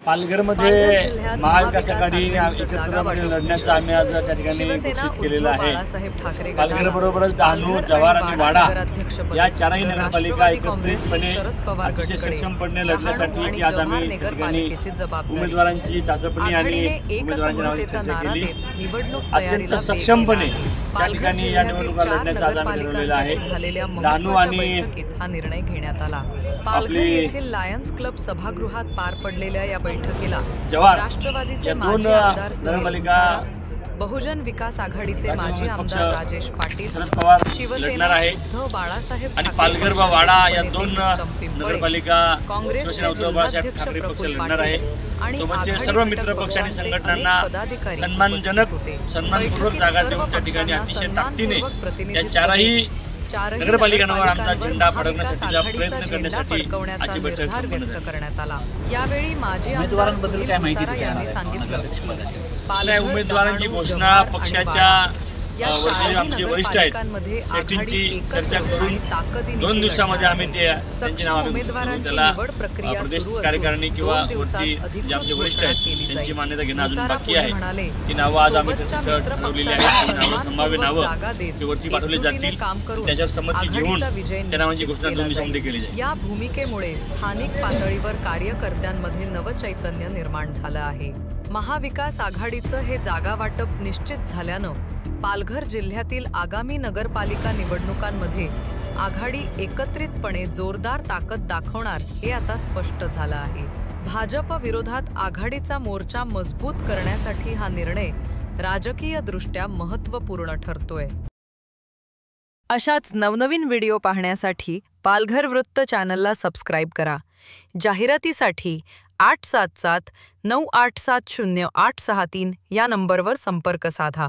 पालघरमध्ये महाविकास आघाडी एकत्रपणे लढण्याचा आम्ही आज त्या ठिकाणी घोषित केलेला आहे। पालघरबरोबरच डहाणू, जव्हार आणि वाडा या चारही नगरपालिका एकत्रितपणे अतिशय सक्षमपणे लढण्यासाठी आज आम्ही त्या ठिकाणी उमेदवारांची चाचपणी आणि उमेदवारांची चर्चा केली। अत्यंत सक्षमपणे त्या ठिकाणी या निवडणुका लढण्याचा आज आम्ही ठरवलेला आहे। डहाणू आणि हा निर्णय घेण्यात आला। पालघर येथील लायन्स क्लब सभागृहात पार पडलेल्या या बैठकीला राष्ट्रवादीचे माजी आमदार सुनील घुसारा, बहुजन विकास आघाडीचे माजी आमदार राजेश पाटील, शिवसेना उद्धव बाळासाहेब आणि पालघर व वाडा या दोन नगरपालिका काँग्रेसचे उद्धव बाळासाहेब ठाकरे पक्ष लढणार आहे। सोबतचे सर्व मित्र पक्ष आणि संघटनांना सन्मानपूर्वक जागा देऊन त्या ठिकाणी अतिशय ताकदीने या चारही नगरपालिकांवर आमचा झेंडा फडकण्यासाठीचा प्रयत्न करण्यासाठी आजची बैठक संपन्न करण्यात आला। यावेळी माजी आमदार सुनील घुसारा यांनी सांगितलं की उमेदवारांची घोषणा पक्षाच्या आमचे वरिष्ठ आहेत सेटिंगची चर्चा करून 2 दिवसामध्ये आम्ही त्यांची नावे त्याला प्रदेश कार्यकारिणी किंवा वरती जे आमचे वरिष्ठ आहेत त्यांची मान्यता घेणं अजून बाकी आहे। ती नावं आज आम्ही ठरवलेली आहेत। नावं संभाव्य नावं ती वरती पाठवली जातील, त्याच्यावर संमती घेऊन त्या नावांची घोषणा 2 दिवसांमध्ये केली जाईल। या भूमिकेमुळे स्थानिक पातळीवर कार्यकर्त्यांमध्ये नवचैतन्य निर्माण झालं आहे। महाविकास आघाडीचं हे जागा वाटप निश्चित झाल्यानं पालघर जिल्ह्यातील आगामी नगरपालिका निवडणुकांमध्ये आघाडी एकत्रितपणे जोरदार ताकद दाखवणार हे आता स्पष्ट झालं आहे। भाजप विरोधात आघाडीचा मोर्चा मजबूत करण्यासाठी हा निर्णय राजकीय दृष्ट्या महत्त्वपूर्ण ठरतोय। अशाच नवनवीन व्हिडिओ पाहण्यासाठी पालघर वृत्त चॅनलला सबस्क्राइब करा। जाहिरातीसाठी 877 987 0863 या नंबरवर संपर्क साधा।